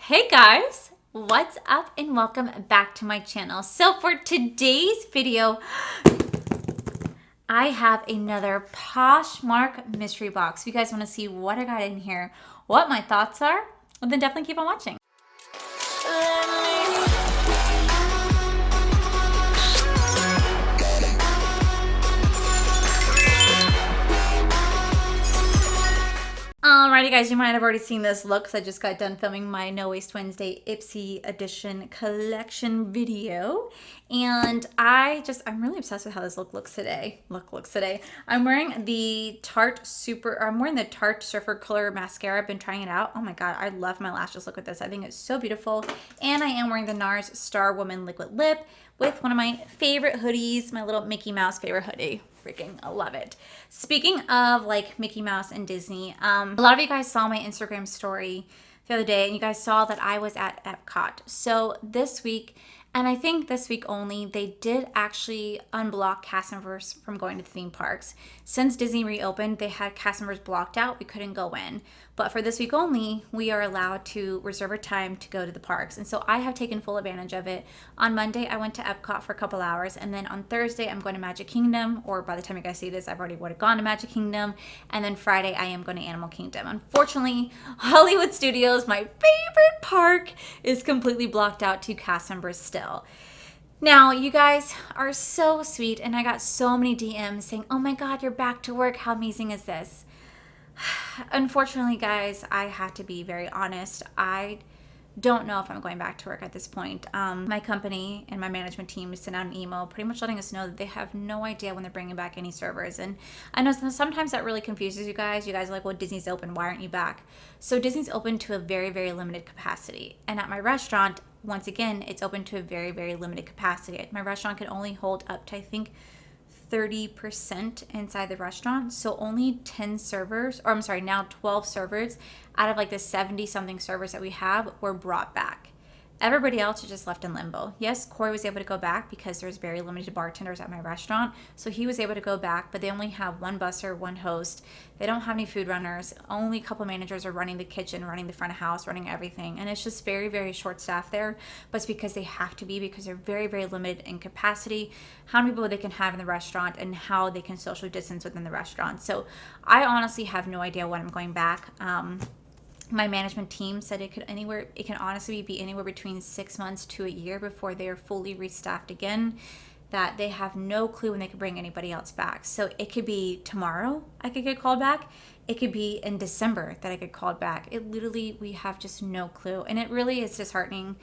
Hey guys, what's up and welcome back to my channel. So for today's video, I have another Poshmark mystery box. If you guys want to see what I got in here, what my thoughts are, well, then definitely keep on watching. Alrighty guys, you might have already seen this look because I just got done filming my No Waste Wednesday Ipsy edition collection video. And I'm really obsessed with how this look looks today. I'm wearing the Tarte Surfer Color Mascara. I've been trying it out. Oh my god, I love my lashes look with this. I think it's so beautiful. And I am wearing the NARS Star Woman Liquid Lip with one of my favorite hoodies, my little Mickey Mouse favorite hoodie. Freaking love it. Speaking of like Mickey Mouse and Disney, a lot of you guys saw my Instagram story the other day and you guys saw that I was at Epcot. So this week, and I think this week only, they did actually unblock cast members from going to the theme parks. Since Disney reopened, they had cast members blocked out. We couldn't go in. But for this week only, we are allowed to reserve a time to go to the parks. And so I have taken full advantage of it. On Monday, I went to Epcot for a couple hours. And then on Thursday, I'm going to Magic Kingdom. Or by the time you guys see this, I've already would have gone to Magic Kingdom. And then Friday, I am going to Animal Kingdom. Unfortunately, Hollywood Studios, my favorite park, is completely blocked out to cast members still. Now, you guys are so sweet, and I got so many DMs saying, oh my god, you're back to work. How amazing is this? Unfortunately, guys, I have to be very honest. I don't know if I'm going back to work at this point. My company and my management team sent out an email pretty much letting us know that they have no idea when they're bringing back any servers. And I know sometimes that really confuses you guys. You guys are like, well, Disney's open. Why aren't you back? So Disney's open to a very, very limited capacity. And at my restaurant, once again, it's open to a very, very limited capacity. My restaurant can only hold up to, I think, 30% inside the restaurant. So only 10 servers, or I'm sorry, now 12 servers out of like the 70 something servers that we have were brought back. Everybody else is just left in limbo. Yes, Corey was able to go back because there's very limited bartenders at my restaurant. So he was able to go back, but they only have one busser, one host. They don't have any food runners. Only a couple managers are running the kitchen, running the front of house, running everything. And it's just very, very short staff there. But it's because they have to be, because they're very, very limited in capacity, how many people they can have in the restaurant and how they can socially distance within the restaurant. So I honestly have no idea when I'm going back. My management team said it can honestly be anywhere between 6 months to a year before they are fully restaffed again, that they have no clue when they could bring anybody else back. So it could be tomorrow I could get called back. It could be in December that I get called back. We have just no clue. And it really is disheartening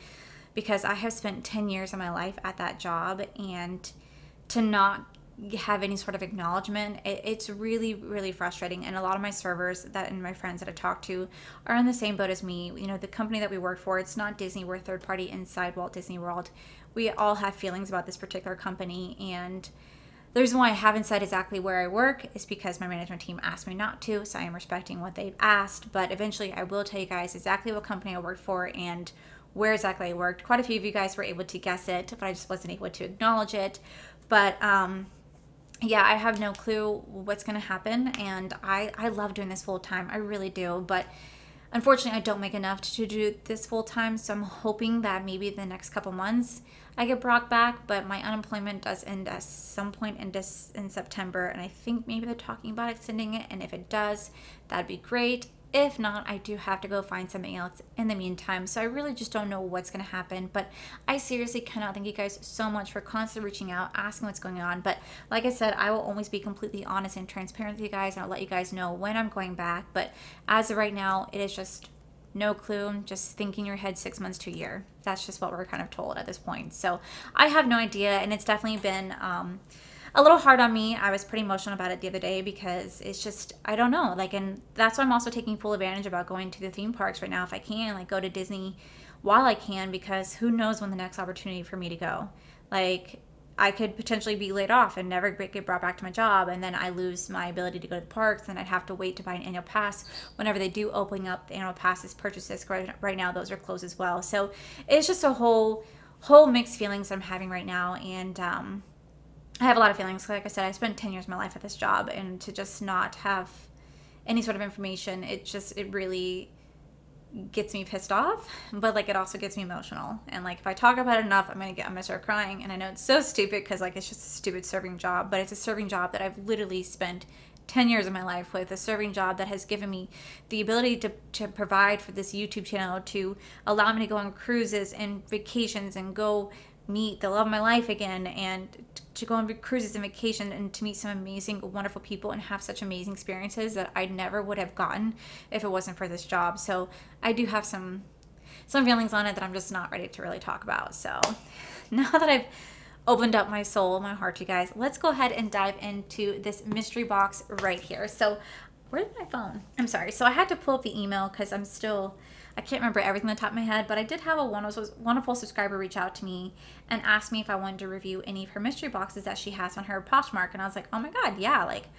because I have spent 10 years of my life at that job, and to not have any sort of acknowledgement, it's really, really frustrating. And a lot of my servers and my friends that I talk to are in the same boat as me. You know, the company that we work for, it's not Disney. We're a third party inside Walt Disney World. We all have feelings about this particular company, and the reason why I haven't said exactly where I work is because my management team asked me not to, so I am respecting what they've asked. But eventually I will tell you guys exactly what company I work for and where exactly I worked. Quite a few of you guys were able to guess it, but I just wasn't able to acknowledge it. But yeah, I have no clue what's going to happen, and I love doing this full time. I really do, but unfortunately I don't make enough to do this full time, so I'm hoping that maybe the next couple months I get brought back. But my unemployment does end at some point in September, and I think maybe they're talking about extending it, and if it does, that'd be great. If not, I do have to go find something else in the meantime. So I really just don't know what's going to happen. But I seriously cannot thank you guys so much for constantly reaching out, asking what's going on. But like I said, I will always be completely honest and transparent with you guys, and I'll let you guys know when I'm going back. But as of right now, it is just no clue. Just think in your head 6 months to a year. That's just what we're kind of told at this point. So I have no idea, and it's definitely been a little hard on me. I was pretty emotional about it the other day because it's just, I don't know, like, and that's why I'm also taking full advantage about going to the theme parks right now if I can, like, go to Disney while I can, because who knows when the next opportunity for me to go. Like, I could potentially be laid off and never get brought back to my job, and then I lose my ability to go to the parks, and I'd have to wait to buy an annual pass whenever they do open up the annual passes purchases. Right now those are closed as well. So it's just a whole mixed feelings I'm having right now, and I have a lot of feelings. Like I said, I spent 10 years of my life at this job, and to just not have any sort of information, it really gets me pissed off, but like it also gets me emotional. And like if I talk about it enough, I'm gonna start crying. And I know it's so stupid because like it's just a stupid serving job, but it's a serving job that I've literally spent 10 years of my life with, a serving job that has given me the ability to provide for this YouTube channel, to allow me to go on cruises and vacations and go meet the love of my life again, and to go on cruises and vacation and to meet some amazing, wonderful people and have such amazing experiences that I never would have gotten if it wasn't for this job. So I do have some feelings on it that I'm just not ready to really talk about. So now that I've opened up my soul, my heart, you guys, let's go ahead and dive into this mystery box right here. So where's my phone? I'm sorry. So I had to pull up the email because I can't remember everything on the top of my head, but I did have a wonderful subscriber reach out to me and ask me if I wanted to review any of her mystery boxes that she has on her Poshmark. And I was like, oh my God, yeah. Like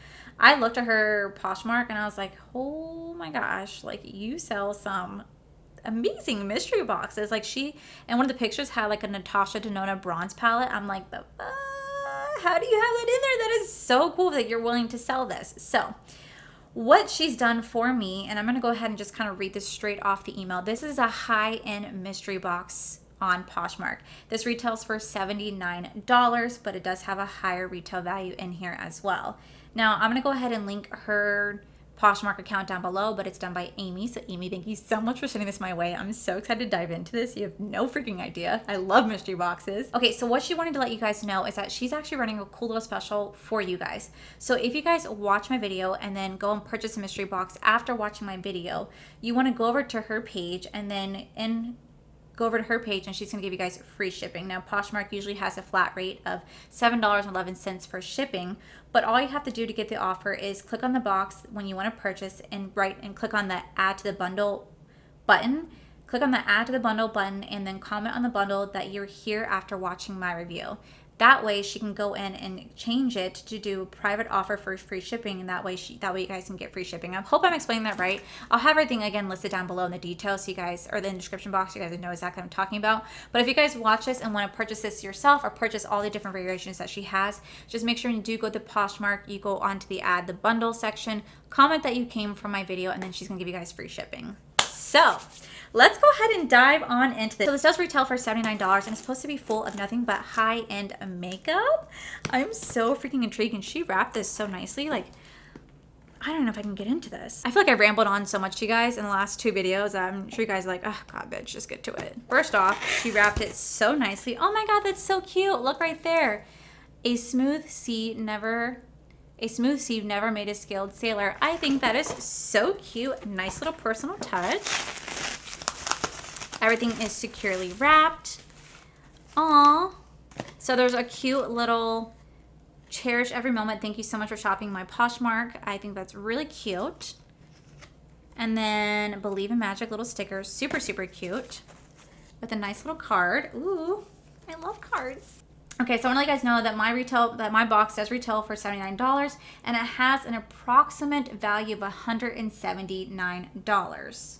I looked at her Poshmark and I was like, oh my gosh, like you sell some amazing mystery boxes. Like and one of the pictures had like a Natasha Denona bronze palette. I'm like, how do you have that in there? That is so cool that you're willing to sell this. So what she's done for me, and I'm going to go ahead and just kind of read this straight off the email. This is a high-end mystery box on Poshmark. This retails for $79, but it does have a higher retail value in here as well. Now, I'm going to go ahead and link her Poshmark account down below, but it's done by Amy. So Amy, thank you so much for sending this my way. I'm so excited to dive into this. You have no freaking idea. I love mystery boxes. Okay, so what she wanted to let you guys know is that she's actually running a cool little special for you guys. So if you guys watch my video and then go and purchase a mystery box after watching my video, you want to go over to her page and then go over to her page and she's going to give you guys free shipping. Now, Poshmark usually has a flat rate of $7.11 for shipping, but all you have to do to get the offer is click on the box when you want to purchase and click on the add to the bundle button. Click on the add to the bundle button and then comment on the bundle that you're here after watching my review. That way she can go in and change it to do a private offer for free shipping, and that way you guys can get free shipping. I hope I'm explaining that right. I'll have everything again listed down below in the details so you guys, or the description box, so you guys know exactly what I'm talking about. But if you guys watch this and want to purchase this yourself or purchase all the different variations that she has, just make sure you do go to Poshmark, you go onto the add the bundle section, comment that you came from my video, and then she's gonna give you guys free shipping. So let's go ahead and dive on into this. So this does retail for $79 and it's supposed to be full of nothing but high-end makeup. I'm so freaking intrigued, and she wrapped this so nicely. Like, I don't know if I can get into this. I feel like I rambled on so much to you guys in the last two videos. I'm sure you guys are like, oh God, bitch, just get to it. First off, she wrapped it so nicely. Oh my God, that's so cute. Look right there. A smooth sea never made a skilled sailor. I think that is so cute. Nice little personal touch. Everything is securely wrapped. Aww. So there's a cute little cherish every moment. Thank you so much for shopping my Poshmark. I think that's really cute. And then believe in magic little stickers. Super, super cute. With a nice little card. Ooh, I love cards. Okay, so I want to let you guys know that my box does retail for $79 and it has an approximate value of $179.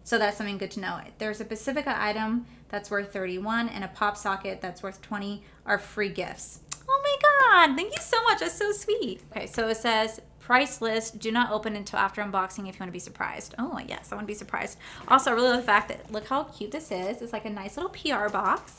So that's something good to know. There's a Pacifica item that's worth $31 and a pop socket that's worth $20 are free gifts. Oh my God, thank you so much. That's so sweet. Okay, so it says price list, do not open until after unboxing if you want to be surprised. Oh yes, I want to be surprised. Also, I really love the fact that, look how cute this is. It's like a nice little PR box.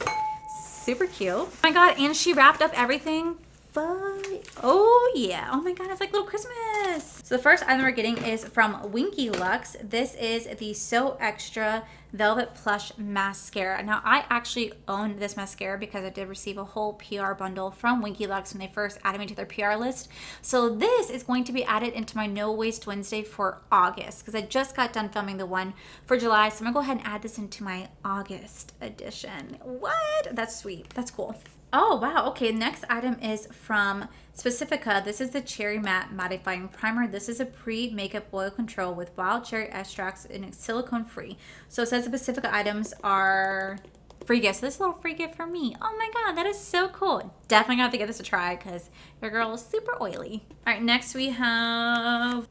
Super cute. Oh my God, and she wrapped up everything. Oh yeah, oh my God, it's like little Christmas. So the first item we're getting is from Winky Lux. This is the So Extra Velvet Plush Mascara. Now I actually own this mascara because I did receive a whole PR bundle from Winky Lux when they first added me to their PR list. So this is going to be added into my No Waste Wednesday for August because I just got done filming the one for July. So I'm gonna go ahead and add this into my August edition. What? That's sweet, that's cool. Oh, wow. Okay, next item is from Specifica. This is the Cherry Matte Mattifying Primer. This is a pre-makeup oil control with wild cherry extracts and it's silicone free. So it says the Specifica items are free gifts. So this is a little free gift for me. Oh my God, that is so cool. Definitely gonna have to give this a try because your girl is super oily. All right, next we have...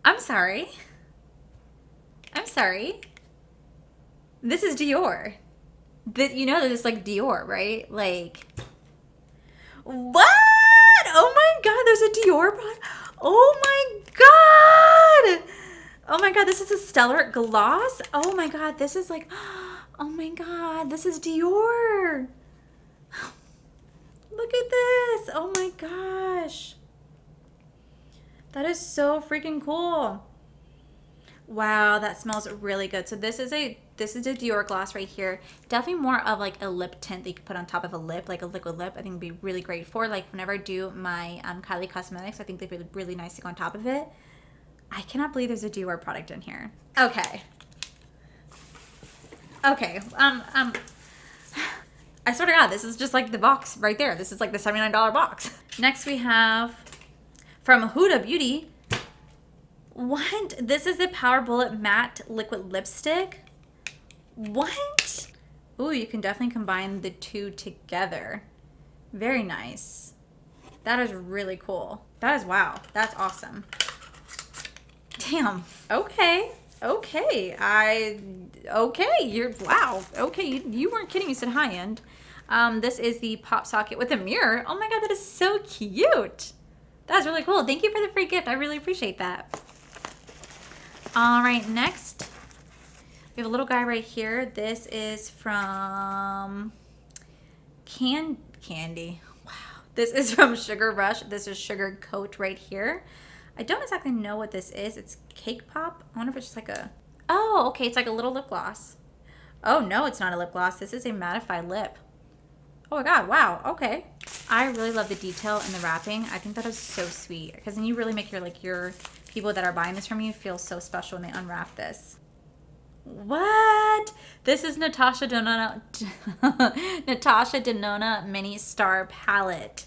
I'm sorry. This is Dior. You know that it's like Dior, right? Like, what? Oh my God, there's a Dior product. Oh my God. Oh my God, this is a stellar gloss. Oh my God, this is like, oh my God, this is Dior. Look at this. Oh my gosh. That is so freaking cool. Wow, that smells really good. So this is a Dior gloss right here. Definitely more of like a lip tint that you could put on top of a lip, like a liquid lip. I think would be really great for like whenever I do my Kylie Cosmetics. I think they'd be really nice to go on top of it. I cannot believe there's a Dior product in here. Okay. Okay. I swear to God, this is just like the box right there. This is like the $79 box. Next we have from Huda Beauty. What? This is the Power Bullet Matte Liquid Lipstick. What? Ooh, you can definitely combine the two together. Very nice. That is really cool. That is wow. That's awesome. Damn. Okay. Okay. You're wow. Okay. You weren't kidding. You said high end. This is the pop socket with a mirror. Oh my God, that is so cute. That's really cool. Thank you for the free gift. I really appreciate that. All right, next we have a little guy right here. This is from Candy. Wow. This is from Sugar Rush. This is Sugar Coat right here. I don't exactly know what this is. It's Cake Pop. I wonder if it's just like a... Oh, okay. It's like a little lip gloss. Oh, no, it's not a lip gloss. This is a mattified lip. Oh my God, wow, okay. I really love the detail in the wrapping. I think that is so sweet because then you really make your people that are buying this from you feel so special when they unwrap this. What? This is Natasha Denona Mini Star Palette.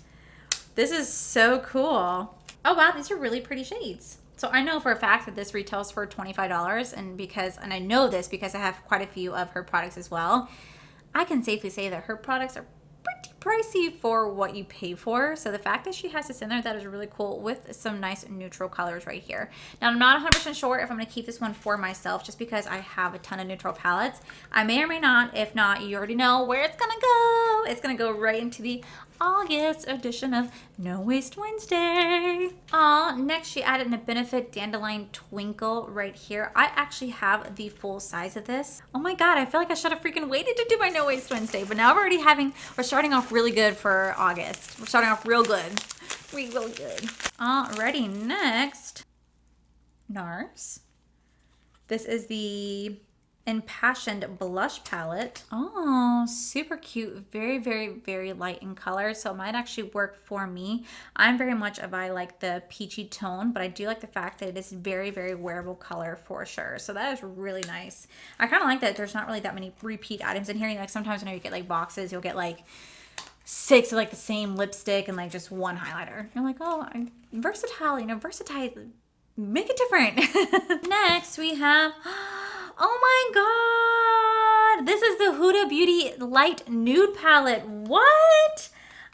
This is so cool. Oh wow, these are really pretty shades. So I know for a fact that this retails for $25 and I know this because I have quite a few of her products as well. I can safely say that her products are pretty pricey for what you pay for. So the fact that she has this in there, that is really cool with some nice neutral colors right here. Now, I'm not 100% sure if I'm going to keep this one for myself just because I have a ton of neutral palettes. I may or may not. If not, you already know where it's going to go. It's going to go right into the August edition of No Waste Wednesday. Next she added a Benefit Dandelion Twinkle right here. I actually have the full size of this. Oh my God, I feel like I should have freaking waited to do my No Waste Wednesday, but now we're starting off really good for August. We're starting off real good. Real good. Alrighty, next. NARS. This is the Impassioned Blush Palette. Oh, super cute. Very, very, very light in color. So it might actually work for me. I'm very much of I like the peachy tone, but I do like the fact that it is very, very wearable color for sure. So that is really nice. I kind of like that there's not really that many repeat items in here. You know, like sometimes when you get like boxes, you'll get like 6 of like the same lipstick and like just one highlighter. You're like, oh, I'm versatile, you know, versatile. Make it different. Next we have, oh my God, this is the Huda Beauty Light Nude Palette. What?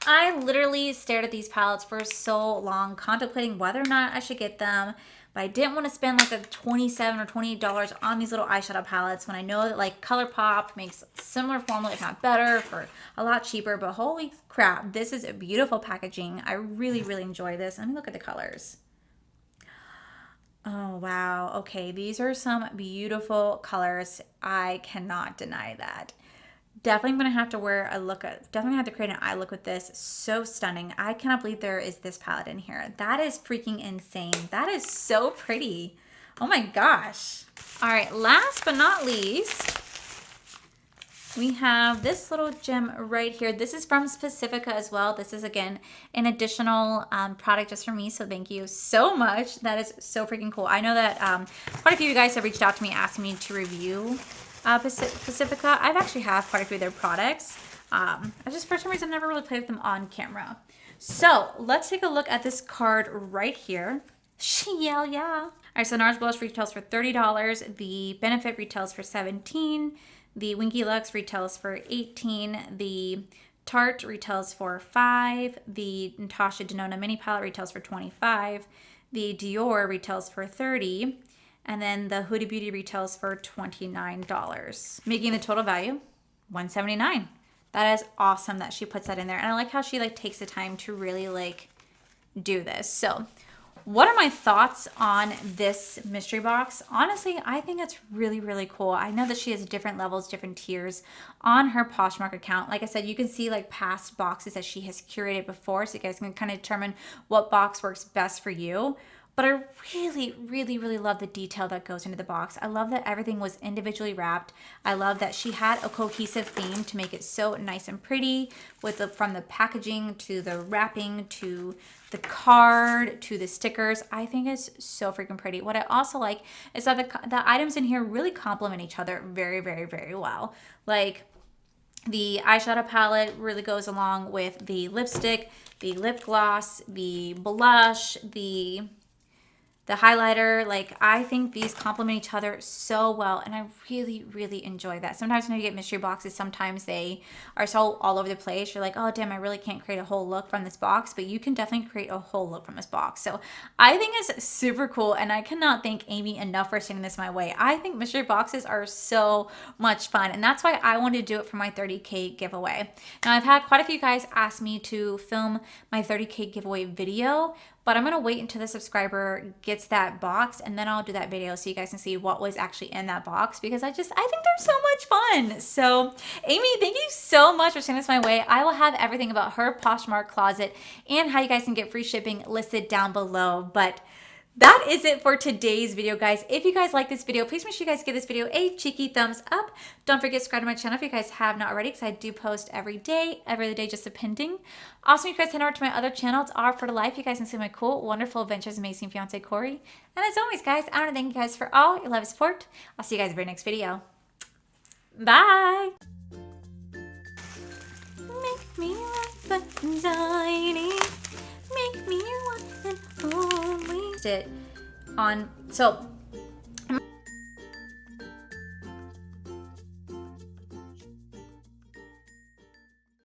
I literally stared at these palettes for so long, contemplating whether or not I should get them, but I didn't want to spend like the $27 or $28 on these little eyeshadow palettes when I know that like ColourPop makes similar formula, if not better, for a lot cheaper. But holy crap, this is a beautiful packaging. I really, really enjoy this. Let me look at the colors. Oh, wow. Okay, these are some beautiful colors. I cannot deny that. Definitely going to have to definitely have to create an eye look with this. So stunning. I cannot believe there is this palette in here. That is freaking insane. That is so pretty. Oh my gosh. All right, last but not least, we have this little gem right here. This is from Specifica as well. This is, again, an additional product just for me, so thank you so much. That is so freaking cool. I know that quite a few of you guys have reached out to me asking me to review Pacifica. I've actually have quite a few of their products. I just, for some reason, never really played with them on camera. So let's take a look at this card right here. Yeah. All right, so NARS Blush retails for $30. The Benefit retails for $17. The Winky Lux retails for $18. The Tarte retails for $5. The Natasha Denona Mini Palette retails for $25. The Dior retails for $30. And then the Huda Beauty retails for $29, making the total value $179. That is awesome that she puts that in there. And I like how she like takes the time to really like do this. So what are my thoughts on this mystery box? Honestly, I think it's really, really cool. I know that she has different levels, different tiers on her Poshmark account. Like I said, you can see like past boxes that she has curated before, so you guys can kind of determine what box works best for you. But I really, really, really love the detail that goes into the box. I love that everything was individually wrapped. I love that she had a cohesive theme to make it so nice and pretty, with from the packaging to the wrapping to the card to the stickers. I think it's so freaking pretty. What I also like is that the items in here really complement each other very, very, very well. Like, the eyeshadow palette really goes along with the lipstick, the lip gloss, the blush, the highlighter. Like, I think these complement each other so well, and I really, really enjoy that. Sometimes when you get mystery boxes, sometimes they are so all over the place. You're like, oh damn, I really can't create a whole look from this box, but you can definitely create a whole look from this box. So I think it's super cool, and I cannot thank Amy enough for sending this my way. I think mystery boxes are so much fun, and that's why I wanted to do it for my 30K giveaway. Now, I've had quite a few guys ask me to film my 30K giveaway video, but I'm going to wait until the subscriber gets that box, and then I'll do that video so you guys can see what was actually in that box, because I think they're so much fun. So Amy, thank you so much for sending this my way. I will have everything about her Poshmark closet and how you guys can get free shipping listed down below. But that is it for today's video, guys. If you guys like this video, please make sure you guys give this video a cheeky thumbs up. Don't forget to subscribe to my channel if you guys have not already, because I do post every other day, just depending. Also, you guys head over to my other channel. It's Art for Life. You guys can see my cool, wonderful adventures, amazing fiance Corey. And as always, guys, I want to thank you guys for all your love and support. I'll see you guys in the very next video. Bye. Make me laugh anxiety. Make me want and only it on. So